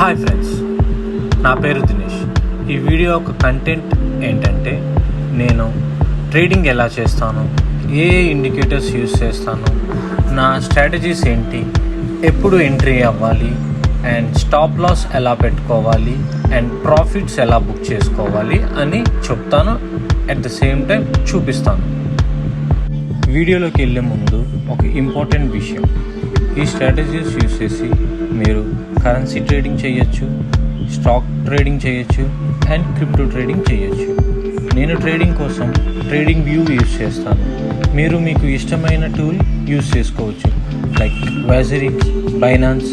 Hi friends, నా పేరు దినేష్. ఈ వీడియో యొక్క కంటెంట్ ఏంటంటే నేను ట్రేడింగ్ ఎలా చేస్తాను, ఏ ఇండికేటర్స్ యూస్ చేస్తాను, నా స్ట్రాటజీస్ ఏంటి, ఎప్పుడు ఎంట్రీ అవ్వాలి అండ్ స్టాప్ లాస్ ఎలా పెట్టుకోవాలి అండ్ ప్రాఫిట్స్ ఎలా బుక్ చేసుకోవాలి అని చెప్తాను. అట్ ద సేమ్ టైం చూపిస్తాను. వీడియోలోకి వెళ్ళే ముందు ఒక ఇంపార్టెంట్ విషయం, ఈ స్ట్రాటజీస్ యూస్ చేసి మీరు కరెన్సీ ట్రేడింగ్ చేయొచ్చు, స్టాక్ ట్రేడింగ్ చేయొచ్చు అండ్ క్రిప్టో ట్రేడింగ్ చేయొచ్చు. నేను ట్రేడింగ్ కోసం ట్రేడింగ్ వ్యూ యూస్ చేస్తాను. మీరు మీకు ఇష్టమైన టూల్ యూస్ చేసుకోవచ్చు, లైక్ వాజరిక్స్, బైనాన్స్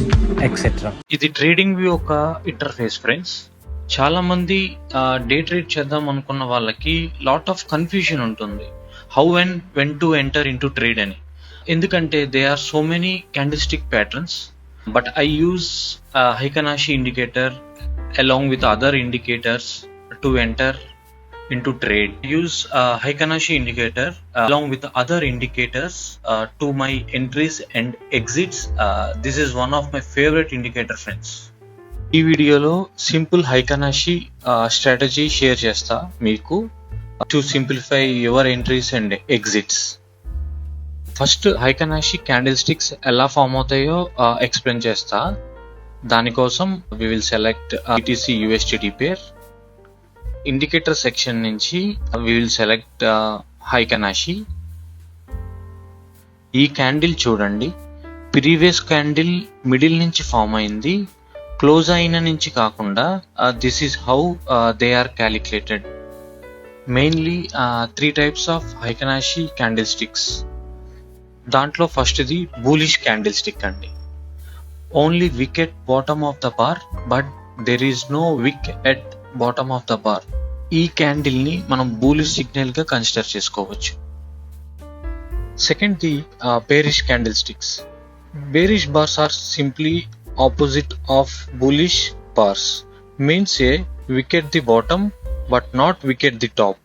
ఎక్సెట్రా. ఇది ట్రేడింగ్ వ్యూ ఒక ఇంటర్ఫేస్ ఫ్రెండ్స్. చాలామంది డే ట్రేడ్ చేద్దాం అనుకున్న వాళ్ళకి లాట్ ఆఫ్ కన్ఫ్యూజన్ ఉంటుంది, how and when to enter into trade అని. ఎందుకంటే they are so many candlestick patterns, but I use Heiken Ashi indicator along with other indicators to enter into trade. Use Heiken Ashi indicator along with other indicators to my entries and exits. This is one of my favorite indicator friends. ఈ వీడియోలో simple Heiken Ashi strategy share చేస్తా మీకు to simplify your entries and exits. First Heiken Ashi candlesticks ఎలా form అవుతాయో explain చేస్తా. దానికోసం we will select BTC USDT pair. Indicator section నుంచి we will select Heiken Ashi. ఈ క్యాండిల్ చూడండి, previous candle middle నుంచి ఫామ్ అయింది, క్లోజ్ అయిన నుంచి కాకుండా. This is how they are calculated. Mainly 3 types of Heiken Ashi candlesticks. దాంట్లో first ఇది బులిష్ క్యాండిల్ స్టిక్ అండి. Only wick at bottom of the bar, but there is no wick at bottom of the bar. ఈ candle ని మనం bullish signal గా consider చేసుకోవచ్చు. Second the bearish candle sticks. Bearish bars are simply opposite of bullish bars. Means a wick at the bottom but not wick at the top.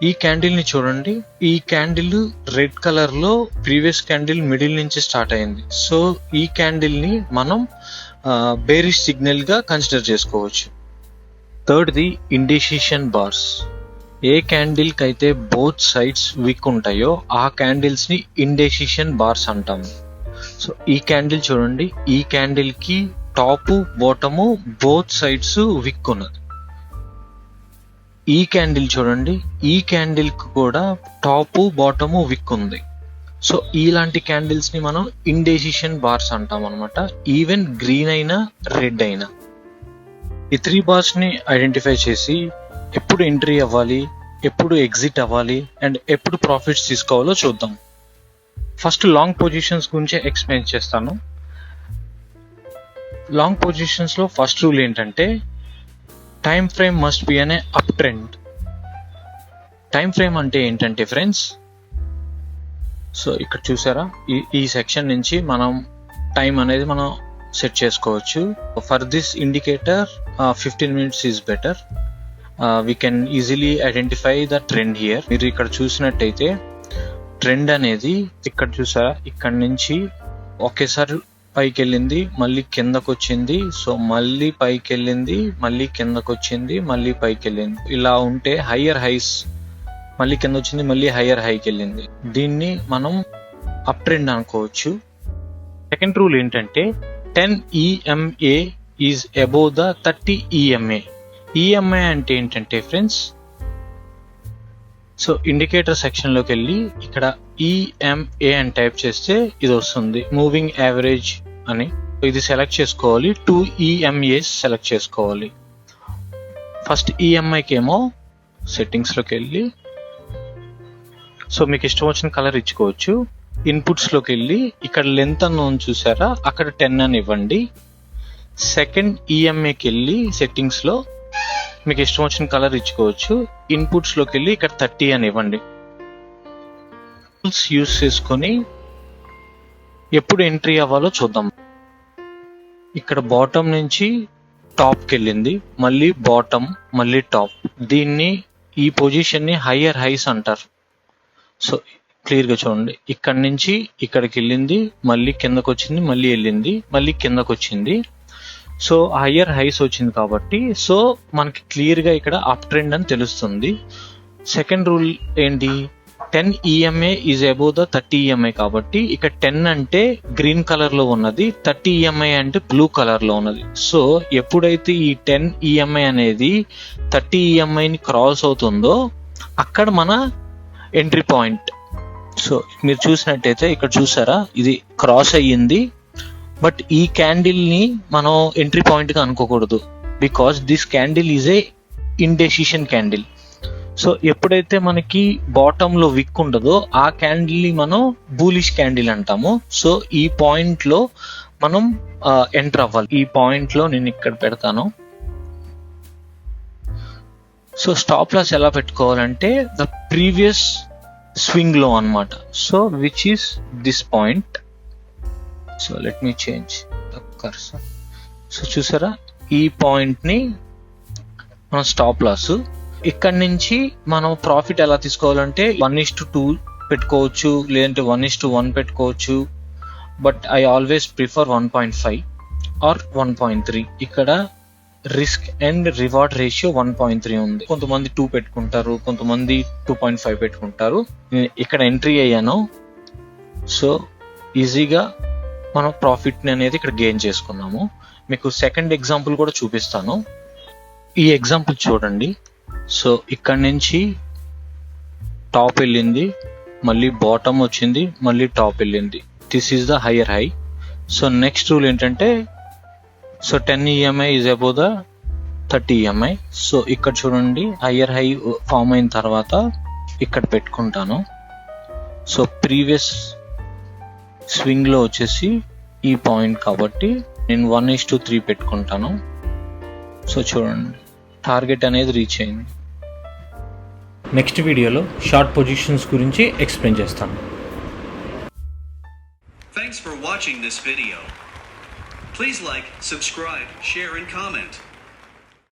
ఈ candle ని చూడండి, ఈ candle red colour లో previous candle middle నుంచి start అయింది. So ఈ candle ని మనం బేరిష్ సిగ్నల్ గా కన్సిడర్ చేసుకోవచ్చు. Third the indecision bars. ఏ క్యాండిల్ కి అయితే బోత్ సైడ్స్ విక్ ఉంటాయో ఆ క్యాండిల్స్ ని ఇండిసిషన్ బార్స్ అంటాం. సో ఈ క్యాండిల్ చూడండి, ఈ క్యాండిల్ కి టాప్ బాటము బోత్ సైడ్స్ విక్ ఉన్నది. ఈ క్యాండిల్ చూడండి, ఈ క్యాండిల్ కి కూడా టాప్ బాటము విక్ ఉంది. సో ఇలాంటి క్యాండిల్స్ ని మనం ఇండెసిషన్ బార్స్ అంటాం అనమాట. ఈవెన్ గ్రీన్ అయినా రెడ్ అయినా. ఈ 3 బార్స్ ని ఐడెంటిఫై చేసి ఎప్పుడు ఎంట్రీ అవ్వాలి, ఎప్పుడు ఎగ్జిట్ అవ్వాలి అండ్ ఎప్పుడు ప్రాఫిట్స్ తీసుకోవాలో చూద్దాం. ఫస్ట్ లాంగ్ పొజిషన్స్ గురించి ఎక్స్ప్లెయిన్ చేస్తాను. లాంగ్ పొజిషన్స్ లో ఫస్ట్ రూల్ ఏంటంటే టైమ్ ఫ్రేమ్ మస్ట్ బి అనే అప్ ట్రెండ్. టైమ్ ఫ్రేమ్ అంటే ఏంటంటే ఫ్రెండ్స్, సో ఇక్కడ చూసారా, ఈ సెక్షన్ నుంచి మనం టైం అనేది మనం సెట్ చేసుకోవచ్చు. For this indicator 15 minutes is better. We can easily identify the trend here. మీరు ఇక్కడ చూసినట్టయితే ట్రెండ్ అనేది ఇక్కడ చూసారా, ఇక్కడ నుంచి ఒకేసారి పైకి వెళ్ళింది, మళ్ళీ కిందకు వచ్చింది, సో మళ్ళీ పైకి వెళ్ళింది, మళ్ళీ కిందకు వచ్చింది, మళ్ళీ పైకి వెళ్ళింది. ఇలా ఉంటే హయ్యర్ హైస్, మళ్ళీ కింద వచ్చింది, మళ్ళీ హయ్యర్ హైకి వెళ్ళింది. దీన్ని మనం అప్ ట్రెండ్ అనుకోవచ్చు. సెకండ్ రూల్ ఏంటంటే 10 EMA is above the 30 EMA. EMA అంటే ఏంటంటే ఫ్రెండ్స్, సో ఇండికేటర్ సెక్షన్ లోకి వెళ్ళి ఇక్కడ EMA అని టైప్ చేస్తే ఇది వస్తుంది, మూవింగ్ యావరేజ్ అని. ఇది సెలెక్ట్ చేసుకోవాలి. 2 EMAs సెలెక్ట్ చేసుకోవాలి. ఫస్ట్ EMIకి ఏమో సెట్టింగ్స్ లోకి వెళ్ళి, సో మీకు ఇష్టం వచ్చిన కలర్ ఇచ్చుకోవచ్చు. ఇన్పుట్స్ లోకి వెళ్ళి ఇక్కడ లెంత్ అని చూసారా, అక్కడ 10 అని ఇవ్వండి. సెకండ్ EMAకి వెళ్ళి సెట్టింగ్స్ లో మీకు ఇష్టం వచ్చిన కలర్ ఇచ్చుకోవచ్చు. ఇన్పుట్స్ లోకి వెళ్ళి ఇక్కడ 30 అని ఇవ్వండి. యూస్ చేసుకొని ఎప్పుడు ఎంట్రీ అవ్వాలో చూద్దాం. ఇక్కడ బాటమ్ నుంచి టాప్ కి వెళ్ళింది, మళ్ళీ బాటమ్, మళ్ళీ టాప్. దీన్ని, ఈ పొజిషన్ ని హయ్యర్ హైస్ అంటారు. సో క్లియర్ గా చూడండి, ఇక్కడ నుంచి ఇక్కడికి వెళ్ళింది, మళ్ళీ కిందకు వచ్చింది, మళ్ళీ వెళ్ళింది, మళ్ళీ కిందకు వచ్చింది. సో హయ్యర్ హైస్ వచ్చింది కాబట్టి సో మనకి క్లియర్గా ఇక్కడ అప్ ట్రెండ్ అని తెలుస్తుంది. సెకండ్ రూల్ ఏంటి, 10 EMA is above the 30 EMA కాబట్టి ఇక్కడ 10 అంటే గ్రీన్ కలర్ లో ఉన్నది, 30 EMA అంటే బ్లూ కలర్ లో ఉన్నది. సో ఎప్పుడైతే ఈ 10 EMA అనేది 30 EMA ని క్రాస్ అవుతుందో అక్కడ మన ఎంట్రీ పాయింట్. సో మీరు చూసినట్టయితే ఇక్కడ చూసారా, ఇది క్రాస్ అయ్యింది, బట్ ఈ క్యాండిల్ ని మనం ఎంట్రీ పాయింట్ గా అనుకోకూడదు, because this candle is a indecision candle. So ఎప్పుడైతే మనకి బాటమ్ లో విక్ ఉండదో ఆ క్యాండిల్ ని మనం బూలిష్ క్యాండిల్ అంటాము. సో ఈ పాయింట్ లో మనం ఎంటర్ అవ్వాలి. ఈ పాయింట్ లో నేను ఇక్కడ పెడతాను. సో స్టాప్ లాస్ ఎలా పెట్టుకోవాలంటే ద ప్రీవియస్ స్వింగ్ లో అన్నమాట. So which is this point. So let me change the cursor. So చూసారా, ఈ పాయింట్ ని మనం స్టాప్ లాస్. ఇక్కడ నుంచి మనం ప్రాఫిట్ ఎలా తీసుకోవాలంటే 1:2 పెట్టుకోవచ్చు, లేదంటే 1:1 పెట్టుకోవచ్చు. But I always prefer 1.5 or 1.3. ఇక్కడ రిస్క్ అండ్ రివార్డ్ రేషియో 1.3 ఉంది. కొంతమంది 2 పెట్టుకుంటారు, కొంతమంది 2.5 పెట్టుకుంటారు. నేను ఇక్కడ ఎంట్రీ అయ్యాను. సో ఈజీగా మనం ప్రాఫిట్ అనేది ఇక్కడ గెయిన్ చేసుకున్నాము. మీకు సెకండ్ ఎగ్జాంపుల్ కూడా చూపిస్తాను. ఈ ఎగ్జాంపుల్ చూడండి. సో ఇక్కడ నుంచి టాప్ వెళ్ళింది, మళ్ళీ బాటమ్ వచ్చింది, మళ్ళీ టాప్ వెళ్ళింది. This is the higher high. So next rule ఏంటంటే, so 10 EMA is above the 30 EMA. So ఇక్కడ చూడండి, హయ్యర్ హై ఫామ్ అయిన తర్వాత ఇక్కడ పెట్టుకుంటాను. సో ప్రీవియస్ స్వింగ్ లో వచ్చేసి ఈ పాయింట్ కాబట్టి నేను 1:3 పెట్టుకుంటాను. సో చూడండి, టార్గెట్ అనేది రీచ్ అయింది. నెక్స్ట్ వీడియోలో షార్ట్ పొజిషన్స్ గురించి ఎక్స్ప్లెయిన్ చేస్తాను. Thanks for watching this video. Please like, subscribe, share and comment.